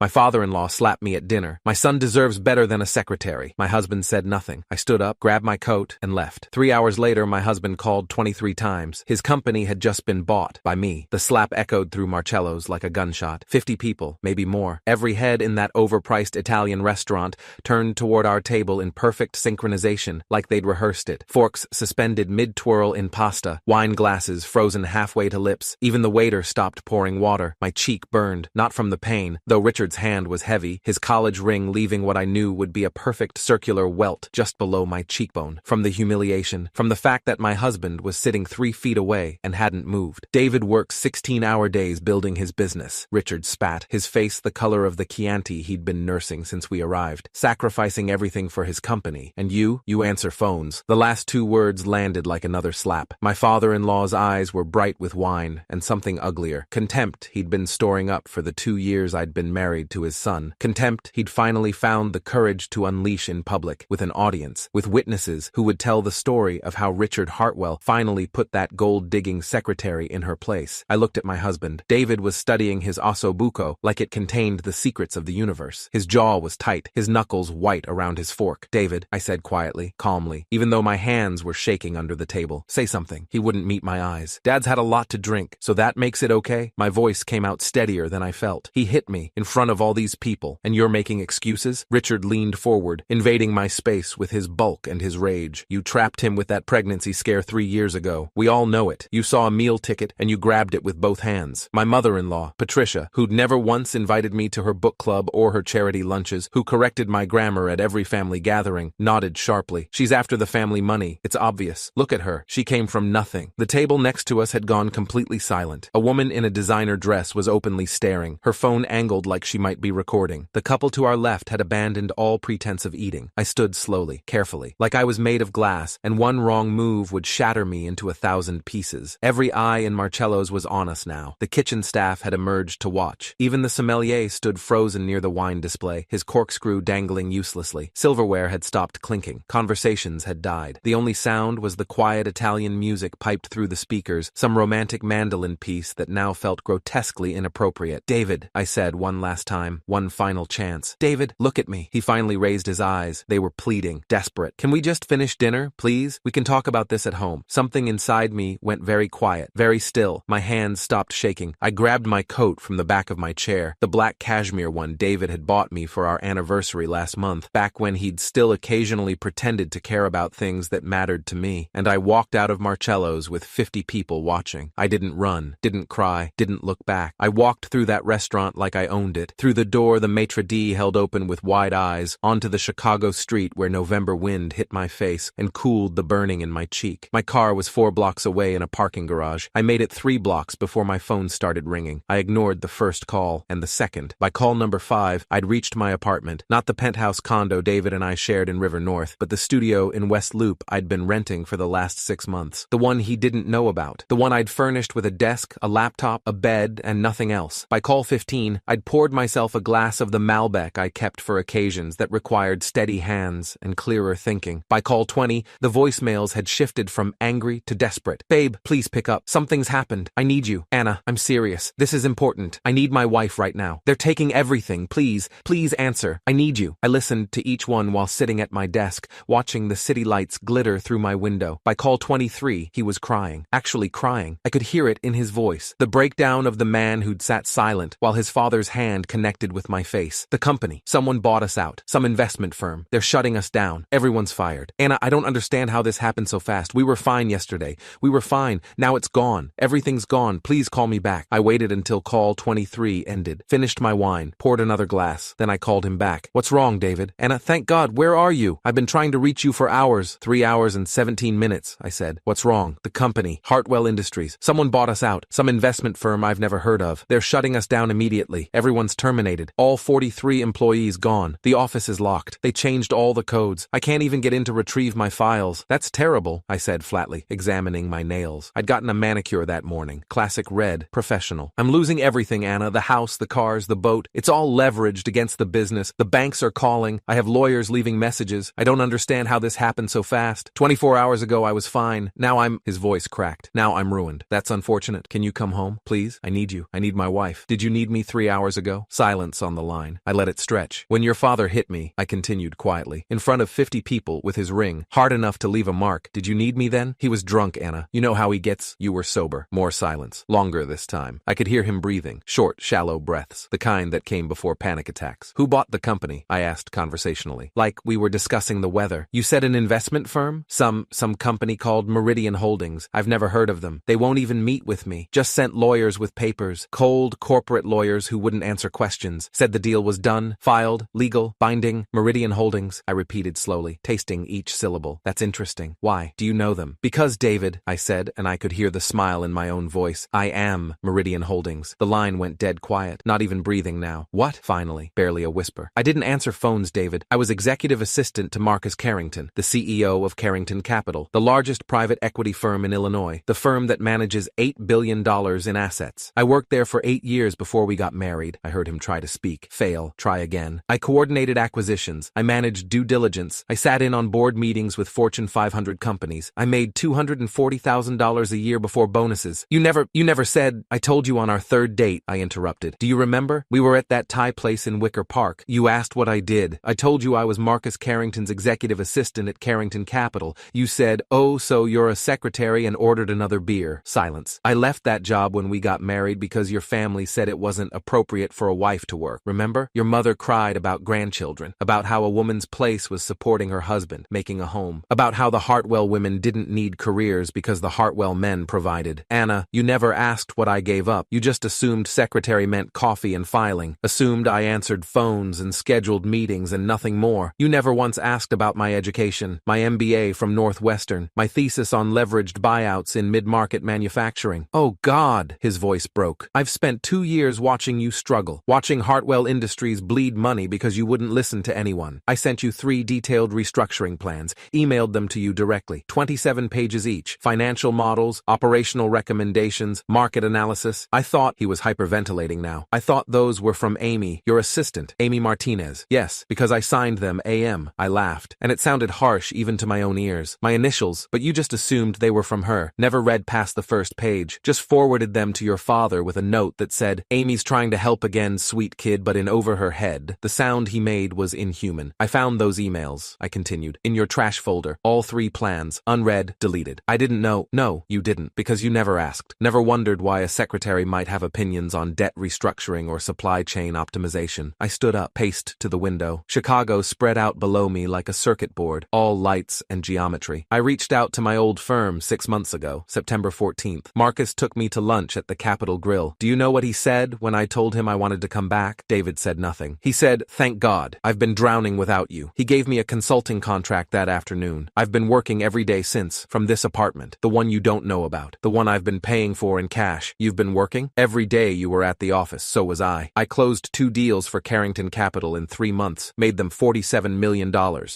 My father-in-law slapped me at dinner. My son deserves better than a secretary. My husband said nothing. I stood up, grabbed my coat, and left. 3 hours later, my husband called 23 times. His company had just been bought by me. The slap echoed through Marcello's like a gunshot. 50 people, maybe more. Every head in that overpriced Italian restaurant turned toward our table in perfect synchronization, like they'd rehearsed it. Forks suspended mid-twirl in pasta, wine glasses frozen halfway to lips. Even the waiter stopped pouring water. My cheek burned, not from the pain, though Richard's hand was heavy, his college ring leaving what I knew would be a perfect circular welt just below my cheekbone. From the humiliation, from the fact that my husband was sitting 3 feet away and hadn't moved. David works 16-hour days building his business. Richard spat, his face the color of the Chianti he'd been nursing since we arrived, sacrificing everything for his company. And you answer phones. The last 2 words landed like another slap. My father-in-law's eyes were bright with wine and something uglier. Contempt he'd been storing up for the 2 years I'd been married to his son. Contempt he'd finally found the courage to unleash in public, with an audience, with witnesses who would tell the story of how Richard Hartwell finally put that gold-digging secretary in her place. I looked at my husband. David was studying his ossobuco like it contained the secrets of the universe. His jaw was tight, his knuckles white around his fork. David, I said quietly, calmly, even though my hands were shaking under the table. Say something. He wouldn't meet my eyes. Dad's had a lot to drink, so that makes it okay? My voice came out steadier than I felt. He hit me in front of all these people, and you're making excuses? Richard leaned forward, invading my space with his bulk and his rage. You trapped him with that pregnancy scare 3 years ago. We all know it. You saw a meal ticket and you grabbed it with both hands. My mother-in-law, Patricia, who'd never once invited me to her book club or her charity lunches, who corrected my grammar at every family gathering, nodded sharply. She's after the family money. It's obvious. Look at her. She came from nothing. The table next to us had gone completely silent. A woman in a designer dress was openly staring, her phone angled like she might be recording. The couple to our left had abandoned all pretense of eating. I stood slowly, carefully, like I was made of glass, and one wrong move would shatter me into 1,000 pieces. Every eye in Marcello's was on us now. The kitchen staff had emerged to watch. Even the sommelier stood frozen near the wine display, his corkscrew dangling uselessly. Silverware had stopped clinking. Conversations had died. The only sound was the quiet Italian music piped through the speakers, some romantic mandolin piece that now felt grotesquely inappropriate. David, I said one last time, one final chance. David, look at me. He finally raised his eyes. They were pleading, desperate. Can we just finish dinner, please? We can talk about this at home. Something inside me went very quiet, very still. My hands stopped shaking. I grabbed my coat from the back of my chair, the black cashmere one David had bought me for our anniversary last month, back when he'd still occasionally pretended to care about things that mattered to me, and I walked out of Marcello's with 50 people watching. I didn't run, didn't cry, didn't look back. I walked through that restaurant like I owned it, through the door the maitre d' held open with wide eyes, onto the Chicago street where November wind hit my face and cooled the burning in my cheek. My car was 4 blocks away in a parking garage. I made it 3 blocks before my phone started ringing. I ignored the first call and the second. By call number 5, I'd reached my apartment, not the penthouse condo David and I shared in River North, but the studio in West Loop I'd been renting for the last 6 months. The one he didn't know about. The one I'd furnished with a desk, a laptop, a bed, and nothing else. By call 15, I'd poured myself a glass of the Malbec I kept for occasions that required steady hands and clearer thinking. By call 20, the voicemails had shifted from angry to desperate. Babe, please pick up. Something's happened. I need you. Anna, I'm serious. This is important. I need my wife right now. They're taking everything. Please answer. I need you. I listened to each one while sitting at my desk, watching the city lights glitter through my window. By call 23, he was crying. Actually crying. I could hear it in his voice. The breakdown of the man who'd sat silent while his father's hand connected with my face. The company. Someone bought us out. Some investment firm. They're shutting us down. Everyone's fired. Anna, I don't understand how this happened so fast. We were fine yesterday. We were fine. Now it's gone. Everything's gone. Please call me back. I waited until call 23 ended. Finished my wine. Poured another glass. Then I called him back. What's wrong, David? Anna, thank God. Where are you? I've been trying to reach you for hours. 3 hours and 17 minutes, I said. What's wrong? The company. Hartwell Industries. Someone bought us out. Some investment firm I've never heard of. They're shutting us down immediately. Everyone's terminated. All 43 employees gone. The office is locked. They changed all the codes. I can't even get in to retrieve my files. That's terrible, I said flatly, examining my nails. I'd gotten a manicure that morning. Classic red, professional. I'm losing everything, Anna. The house, the cars, the boat. It's all leveraged against the business. The banks are calling. I have lawyers leaving messages. I don't understand how this happened so fast. 24 hours ago I was fine. Now his voice cracked. Now I'm ruined. That's unfortunate. Can you come home, please? I need you. I need my wife. Did you need me 3 hours ago? Silence on the line. I let it stretch. When your father hit me, I continued quietly, in front of 50 people with his ring, hard enough to leave a mark. Did you need me then? He was drunk, Anna. You know how he gets? You were sober. More silence. Longer this time. I could hear him breathing. Short, shallow breaths. The kind that came before panic attacks. Who bought the company? I asked conversationally. Like we were discussing the weather. You said an investment firm? Some company called Meridian Holdings. I've never heard of them. They won't even meet with me. Just sent lawyers with papers. Cold, corporate lawyers who wouldn't answer questions. Said the deal was done, filed, legal, binding. Meridian Holdings, I repeated slowly, tasting each syllable. That's interesting. Why? Do you know them? Because, David, I said, and I could hear the smile in my own voice. I am Meridian Holdings. The line went dead quiet, not even breathing now. What? Finally, barely a whisper. I didn't answer phones, David. I was executive assistant to Marcus Carrington, the CEO of Carrington Capital, the largest private equity firm in Illinois, the firm that manages $8 billion in assets. I worked there for 8 years before we got married. I heard him try to speak, fail, try again. I coordinated acquisitions. I managed due diligence. I sat in on board meetings with Fortune 500 companies. I made $240,000 a year before bonuses. You never said, I told you on our third date, I interrupted. Do you remember? We were at that Thai place in Wicker Park. You asked what I did. I told you I was Marcus Carrington's executive assistant at Carrington Capital. You said, oh, so you're a secretary, and ordered another beer. Silence. I left that job when we got married because your family said it wasn't appropriate for a wife to work. Remember? Your mother cried about grandchildren, about how a woman's place was supporting her husband, making a home, about how the Hartwell women didn't need careers because the Hartwell men provided. Anna, you never asked what I gave up. You just assumed secretary meant coffee and filing, assumed I answered phones and scheduled meetings and nothing more. You never once asked about my education, my MBA from Northwestern, my thesis on leveraged buyouts in mid-market manufacturing. Oh God, his voice broke. I've spent 2 years watching you struggle, watching Hartwell Industries bleed money because you wouldn't listen to anyone. I sent you 3 detailed restructuring plans, emailed them to you directly, 27 pages each, financial models, operational recommendations, market analysis. I thought, he was hyperventilating now, I thought those were from Amy, your assistant, Amy Martinez. Yes, because I signed them AM. I laughed, and it sounded harsh even to my own ears. My initials, but you just assumed they were from her. Never read past the first page. Just forwarded them to your father with a note that said, Amy's trying to help again, sweet kid, but in over her head. The sound he made was inhuman. I found those emails, I continued, in your trash folder. All 3 plans, unread, deleted. I didn't know. No, you didn't, because you never asked. Never wondered why a secretary might have opinions on debt restructuring or supply chain optimization. I stood up, paced to the window. Chicago spread out below me like a circuit board, all lights and geometry. I reached out to my old firm 6 months ago, September 14th. Marcus took me to lunch at the Capitol Grill. Do you know what he said when I told him I wanted to come back? David said nothing. He said, thank God, I've been drowning without you. He gave me a consulting contract that afternoon. I've been working every day since, from this apartment, the one you don't know about, the one I've been paying for in cash. You've been working? Every day you were at the office, so was I. I closed 2 deals for Carrington Capital in 3 months, made them $47 million.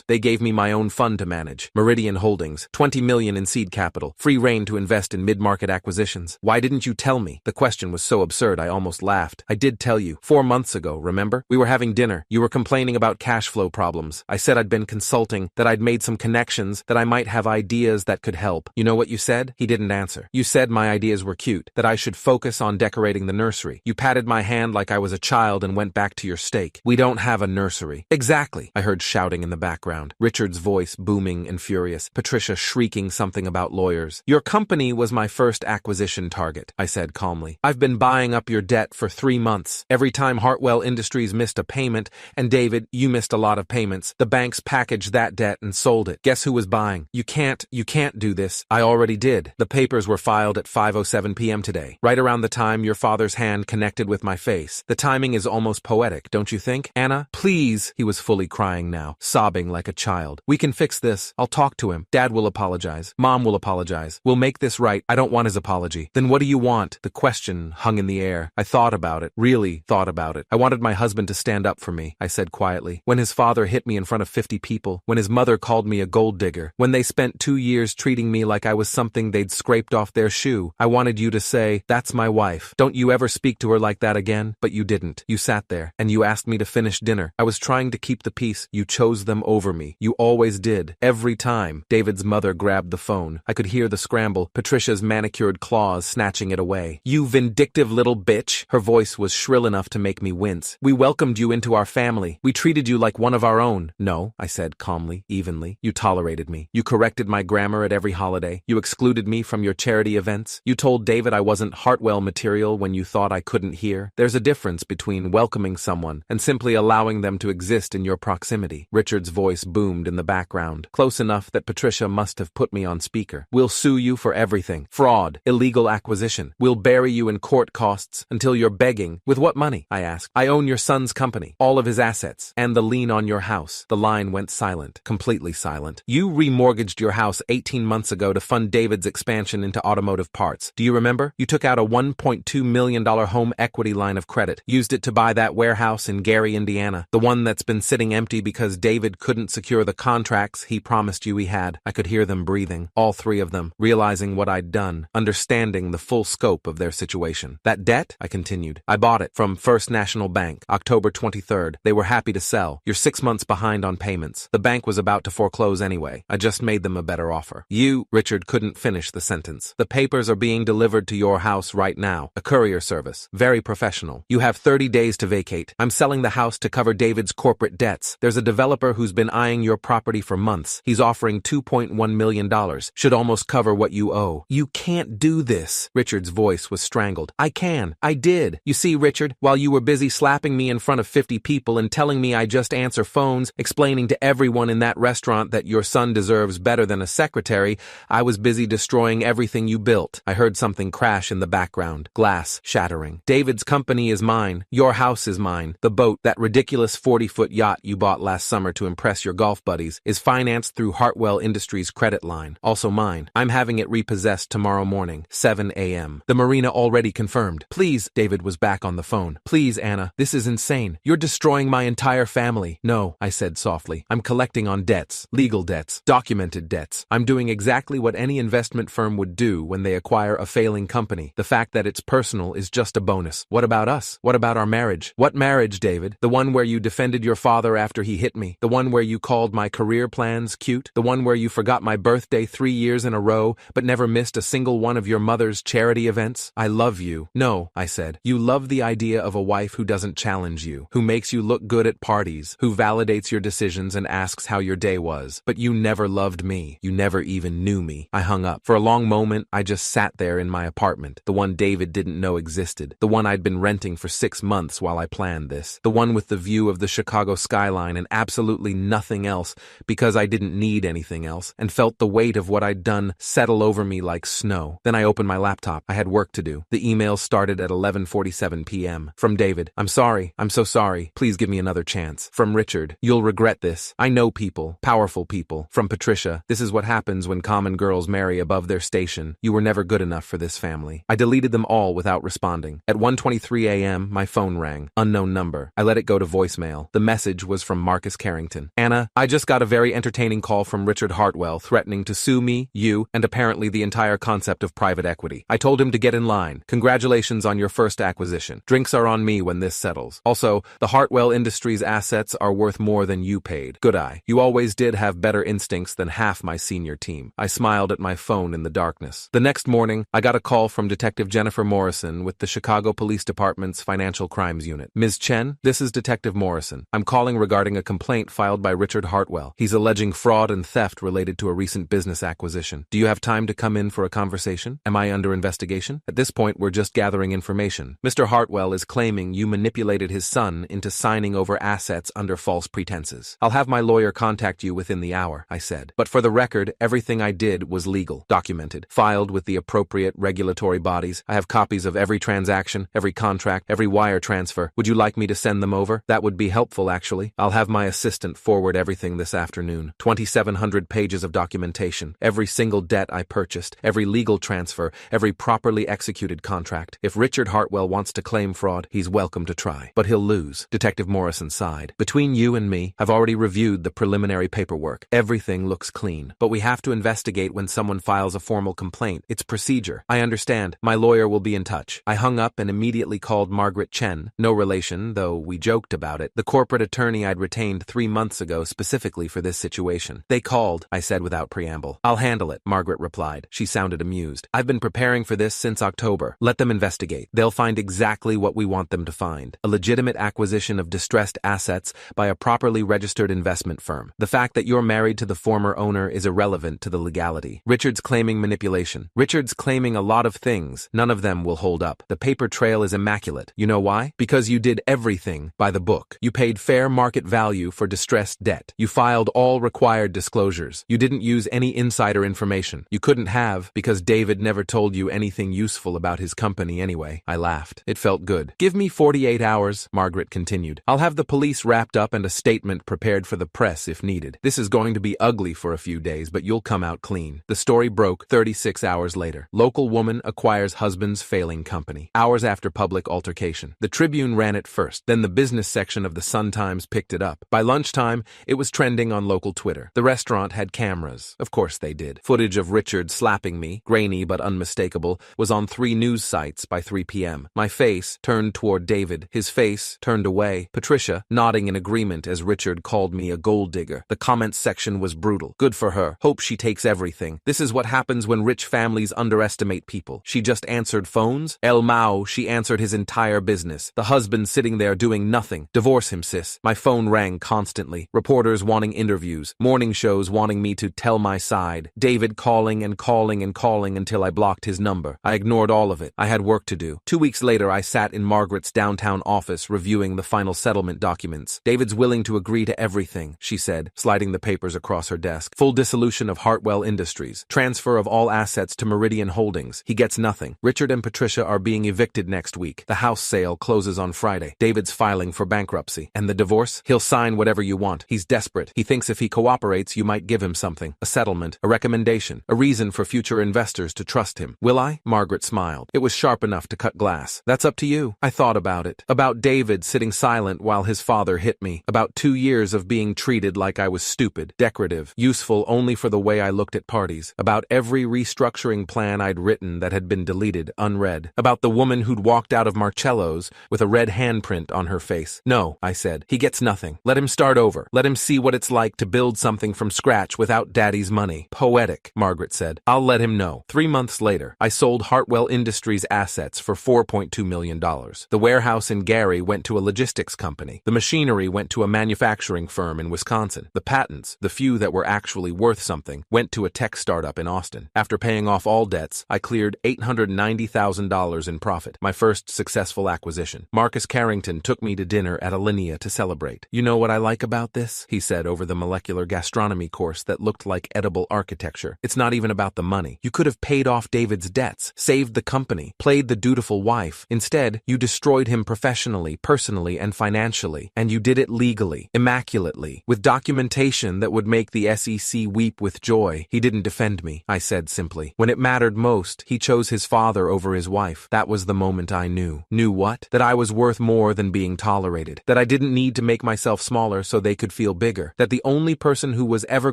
They gave me my own fund to manage, Meridian Holdings, $20 million in seed capital, free rein to invest in mid-market acquisitions. Why didn't you tell me? The question was so absurd I almost laughed. I did tell you, 4 months ago, remember? We were having dinner. You were complaining about cash flow problems. I said I'd been consulting, that I'd made some connections, that I might have ideas that could help. You know what you said? He didn't answer. You said my ideas were cute, that I should focus on decorating the nursery. You patted my hand like I was a child and went back to your steak. We don't have a nursery. Exactly, I heard shouting in the background. Richard's voice booming and furious. Patricia shrieking something about lawyers. Your company was my first acquisition target, I said calmly. I've been buying up your debt for 3 months. Every time Hartwell Industries missed a payment, and David, you missed a lot of payments, the banks packaged that debt and sold it. Guess who was buying? You can't do this. I already did. The papers were filed at 5:07 p.m. today, right around the time your father's hand connected with my face. The timing is almost poetic, don't you think? Anna, please. He was fully crying now, sobbing like a child. We can fix this. I'll talk to him. Dad will apologize. Mom will apologize. We'll make this right. I don't want his apology. Then what do you want? The question hung in the air. I thought about it, really thought about it. I wanted my husband to stand up for me, I said quietly. When his father hit me in front of 50 people, when his mother called me a gold digger, when they spent 2 years treating me like I was something they'd scraped off their shoe, I wanted you to say, that's my wife. Don't you ever speak to her like that again? But you didn't. You sat there, and you asked me to finish dinner. I was trying to keep the peace. You chose them over me. You always did. Every time. David's mother grabbed the phone. I could hear the scramble, Patricia's manicured claws snatching it away. You vindictive little bitch. Her voice was shrill enough enough to make me wince. We welcomed you into our family. We treated you like one of our own. No, I said calmly, evenly. You tolerated me. You corrected my grammar at every holiday. You excluded me from your charity events. You told David I wasn't Hartwell material when you thought I couldn't hear. There's a difference between welcoming someone and simply allowing them to exist in your proximity. Richard's voice boomed in the background, close enough that Patricia must have put me on speaker. We'll sue you for everything. Fraud, illegal acquisition. We'll bury you in court costs until you're begging. With what money? I asked. I own your son's company, all of his assets, and the lien on your house. The line went silent, completely silent. You remortgaged your house 18 months ago to fund David's expansion into automotive parts. Do you remember? You took out a $1.2 million home equity line of credit, used it to buy that warehouse in Gary, Indiana, the one that's been sitting empty because David couldn't secure the contracts he promised you he had. I could hear them breathing, all three of them, realizing what I'd done, understanding the full scope of their situation. That debt? I continued. I bought it from First National Bank, October 23rd. They were happy to sell. You're 6 months behind on payments. The bank was about to foreclose anyway. I just made them a better offer. Richard couldn't finish the sentence. The papers are being delivered to your house right now. A courier service. Very professional. You have 30 days to vacate. I'm selling the house to cover David's corporate debts. There's a developer who's been eyeing your property for months. He's offering $2.1 million. Should almost cover what you owe. You can't do this. Richard's voice was strangled. I can. I did. You see, Richard, while you were busy slapping me in front of 50 people and telling me I just answer phones, explaining to everyone in that restaurant that your son deserves better than a secretary, I was busy destroying everything you built. I heard something crash in the background. Glass shattering. David's company is mine. Your house is mine. The boat, that ridiculous 40-foot yacht you bought last summer to impress your golf buddies, is financed through Hartwell Industries credit line. Also mine. I'm having it repossessed tomorrow morning, 7 a.m. The marina already confirmed. Please, David was back on the phone. Please, Anna, this is insane. You're destroying my entire family. No, I said softly. I'm collecting on debts, legal debts, documented debts. I'm doing exactly what any investment firm would do when they acquire a failing company. The fact that it's personal is just a bonus. What about us? What about our marriage? What marriage, David? The one where you defended your father after he hit me? The one where you called my career plans cute? The one where you forgot my birthday 3 years in a row but never missed a single one of your mother's charity events? I love you. No, I said. You love the idea of a wife who doesn't challenge you, who makes you look good at parties, who validates your decisions and asks how your day was. But you never loved me. You never even knew me. I hung up. For a long moment, I just sat there in my apartment, the one David didn't know existed, the one I'd been renting for 6 months while I planned this, the one with the view of the Chicago skyline and absolutely nothing else because I didn't need anything else, and felt the weight of what I'd done settle over me like snow. Then I opened my laptop. I had work to do. The email started at 11:47 p.m. From David. I'm sorry. I'm so sorry. Please give me another chance. From Richard. You'll regret this. I know people. Powerful people. From Patricia. This is what happens when common girls marry above their station. You were never good enough for this family. I deleted them all without responding. At 1:23 a.m., my phone rang. Unknown number. I let it go to voicemail. The message was from Marcus Carrington. Anna, I just got a very entertaining call from Richard Hartwell threatening to sue me, you, and apparently the entire concept of private equity. I told him to get in line. Congratulations on your first acquisition. Drinks are on me when this settles. Also, the Hartwell Industries assets are worth more than you paid. Good eye. You always did have better instincts than half my senior team. I smiled at my phone in the darkness. The next morning, I got a call from Detective Jennifer Morrison with the Chicago Police Department's Financial Crimes Unit. Ms. Chen, this is Detective Morrison. I'm calling regarding a complaint filed by Richard Hartwell. He's alleging fraud and theft related to a recent business acquisition. Do you have time to come in for a conversation? Am I under investigation? At this point, we're just gathering information. Mr. Hartwell is claiming you manipulated his son into signing over assets under false pretenses. I'll have my lawyer contact you within the hour, I said. But for the record, everything I did was legal, documented, filed with the appropriate regulatory bodies. I have copies of every transaction, every contract, every wire transfer. Would you like me to send them over? That would be helpful, actually. I'll have my assistant forward everything this afternoon. 2,700 pages of documentation, every single debt I purchased, every legal transfer, every properly executed contract. If Richard Hartwell wants to claim fraud, he's welcome to try. But he'll lose. Detective Morrison sighed. Between you and me, I've already reviewed the preliminary paperwork. Everything looks clean. But we have to investigate when someone files a formal complaint. It's procedure. I understand. My lawyer will be in touch. I hung up and immediately called Margaret Chen, no relation, though we joked about it, the corporate attorney I'd retained 3 months ago specifically for this situation. They called, I said without preamble. I'll handle it, Margaret replied. She sounded amused. I've been preparing for this since October. Let them investigate. They'll find exactly what we want want them to find. A legitimate acquisition of distressed assets by a properly registered investment firm. The fact that you're married to the former owner is irrelevant to the legality. Richard's claiming manipulation. Richard's claiming a lot of things. None of them will hold up. The paper trail is immaculate. You know why? Because you did everything by the book. You paid fair market value for distressed debt. You filed all required disclosures. You didn't use any insider information. You couldn't have, because David never told you anything useful about his company anyway. I laughed. It felt good. Give me 48 hours, Margaret continued. I'll have the police wrapped up and a statement prepared for the press if needed. This is going to be ugly for a few days, but you'll come out clean. The story broke 36 hours later. Local woman acquires husband's failing company. Hours after public altercation. The Tribune ran it first, then the business section of the Sun-Times picked it up. By lunchtime, it was trending on local Twitter. The restaurant had cameras. Of course they did. Footage of Richard slapping me, grainy but unmistakable, was on 3 news sites by 3 p.m. My face turned toward David. His face turned away. Patricia nodding in agreement as Richard called me a gold digger. The comments section was brutal. Good for her. Hope she takes everything. This is what happens when rich families underestimate people. She just answered phones? El Mao, she answered his entire business. The husband sitting there doing nothing. Divorce him, sis. My phone rang constantly. Reporters wanting interviews. Morning shows wanting me to tell my side. David calling and calling and calling until I blocked his number. I ignored all of it. I had work to do. 2 weeks later, I sat in Margaret's downtown office reviewing the final settlement documents. David's willing to agree to everything, she said, sliding the papers across her desk. Full dissolution of Hartwell Industries. Transfer of all assets to Meridian Holdings. He gets nothing. Richard and Patricia are being evicted next week. The house sale closes on Friday. David's filing for bankruptcy. And the divorce? He'll sign whatever you want. He's desperate. He thinks if he cooperates, you might give him something. A settlement. A recommendation. A reason for future investors to trust him. Will I? Margaret smiled. It was sharp enough to cut glass. That's up to you. I thought about it. About David sitting silent while his father hit me. About 2 years of being treated like I was stupid, decorative, useful only for the way I looked at parties. About every restructuring plan I'd written that had been deleted, unread. About the woman who'd walked out of Marcello's with a red handprint on her face. No, I said. He gets nothing. Let him start over. Let him see what it's like to build something from scratch without daddy's money. Poetic, Margaret said. I'll let him know. 3 months later, I sold Hartwell Industries assets for $4.2 million. The warehouse in Gary went to a logistics company. The machinery went to a manufacturing firm in Wisconsin. The patents, the few that were actually worth something, went to a tech startup in Austin. After paying off all debts, I cleared $890,000 in profit, my first successful acquisition. Marcus Carrington took me to dinner at Alinea to celebrate. You know what I like about this? He said over the molecular gastronomy course that looked like edible architecture. It's not even about the money. You could have paid off David's debts, saved the company, played the dutiful wife. Instead, you destroyed him professionally, personally, and financially. And you did it legally, immaculately, with documentation that would make the SEC weep with joy. He didn't defend me, I said simply. When it mattered most, he chose his father over his wife. That was the moment I knew. Knew what? That I was worth more than being tolerated. That I didn't need to make myself smaller so they could feel bigger. That the only person who was ever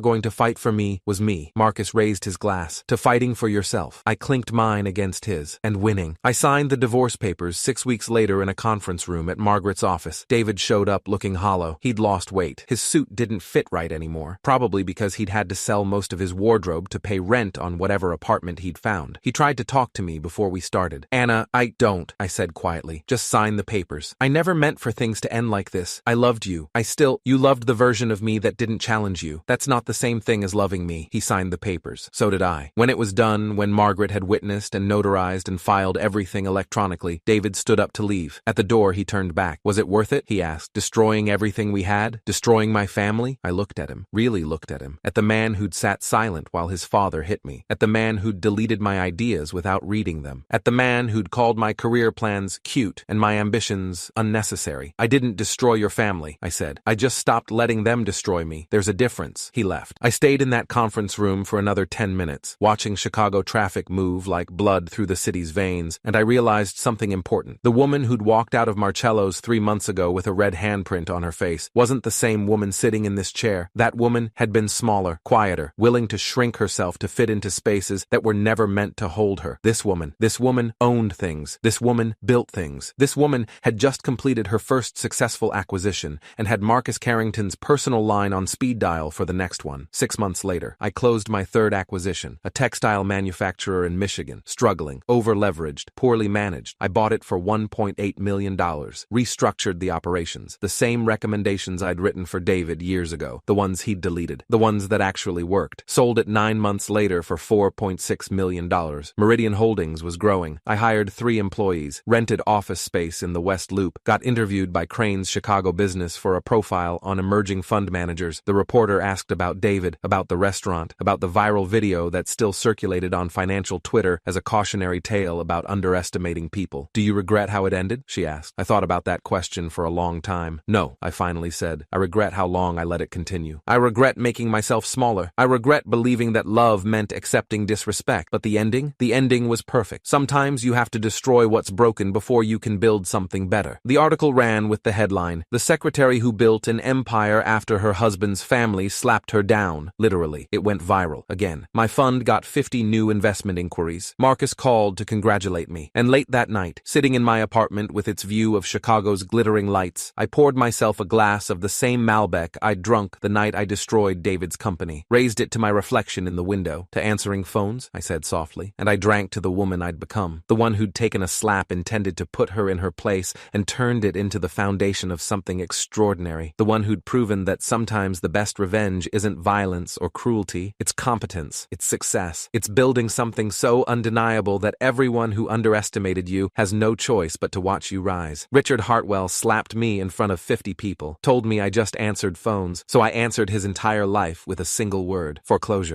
going to fight for me was me. Marcus raised his glass. To fighting for yourself. I clinked mine against his. And winning. I signed the divorce papers 6 weeks later in a conference room at Margaret's office. David showed up looking hollow. He'd lost weight. His suit didn't fit right anymore. Probably because he'd had to sell most of his wardrobe to pay rent on whatever apartment he'd found. He tried to talk to me before we started. Anna, I said quietly. Just sign the papers. I never meant for things to end like this. I loved you. You loved the version of me that didn't challenge you. That's not the same thing as loving me. He signed the papers. So did I. When it was done, when Margaret had witnessed and notarized and filed everything electronically, David stood up to leave. At the door, he turned back. Was it worth it? He asked. Destroying everything we had? Destroying my family? I looked at him. Really looked at him. At the man who'd sat silent while his father hit me. At the man who'd deleted my ideas without reading them. At the man who'd called my career plans cute and my ambitions unnecessary. I didn't destroy your family, I said. I just stopped letting them destroy me. There's a difference. He left. I stayed in that conference room for another 10 minutes, watching Chicago traffic move like blood through the city's veins, and I realized something important. The woman who'd walked out of Marcello's 3 months ago with a red handprint on her face wasn't the same woman sitting in this chair. That woman had been smaller, quieter, willing to shrink herself to fit into spaces that were never meant to hold her. This woman owned things. This woman built things. This woman had just completed her first successful acquisition and had Marcus Carrington's personal line on speed dial for the next one. 6 months later, I closed my third acquisition, a textile manufacturer in Michigan, struggling, over-leveraged, poorly managed. I bought it for $1 $1.8 million. Restructured the operations. The same recommendations I'd written for David years ago. The ones he'd deleted. The ones that actually worked. Sold it 9 months later for $4.6 million. Meridian Holdings was growing. I hired 3 employees. Rented office space in the West Loop. Got interviewed by Crane's Chicago Business for a profile on emerging fund managers. The reporter asked about David, about the restaurant, about the viral video that still circulated on financial Twitter as a cautionary tale about underestimating people. Do you regret how it ended? She asked. I thought about that question for a long time. No, I finally said. I regret how long I let it continue. I regret making myself smaller. I regret believing that love meant accepting disrespect. But the ending? The ending was perfect. Sometimes you have to destroy what's broken before you can build something better. The article ran with the headline, "The secretary who built an empire after her husband's family slapped her down." Literally, it went viral again. My fund got 50 new investment inquiries. Marcus called to congratulate me. And late that night, sitting in my apartment with its view of Chicago's glittering lights, I poured myself a glass of the same Malbec I'd drunk the night I destroyed David's company. Raised it to my reflection in the window. "To answering phones," I said softly, and I drank to the woman I'd become. The one who'd taken a slap intended to put her in her place and turned it into the foundation of something extraordinary. The one who'd proven that sometimes the best revenge isn't violence or cruelty, it's competence, it's success. It's building something so undeniable that everyone who underestimated you has no choice but to watch you rise. Richard Hartwell slapped me in front of 50 people, told me I just answered phones, so I answered his entire life with a single word: foreclosure.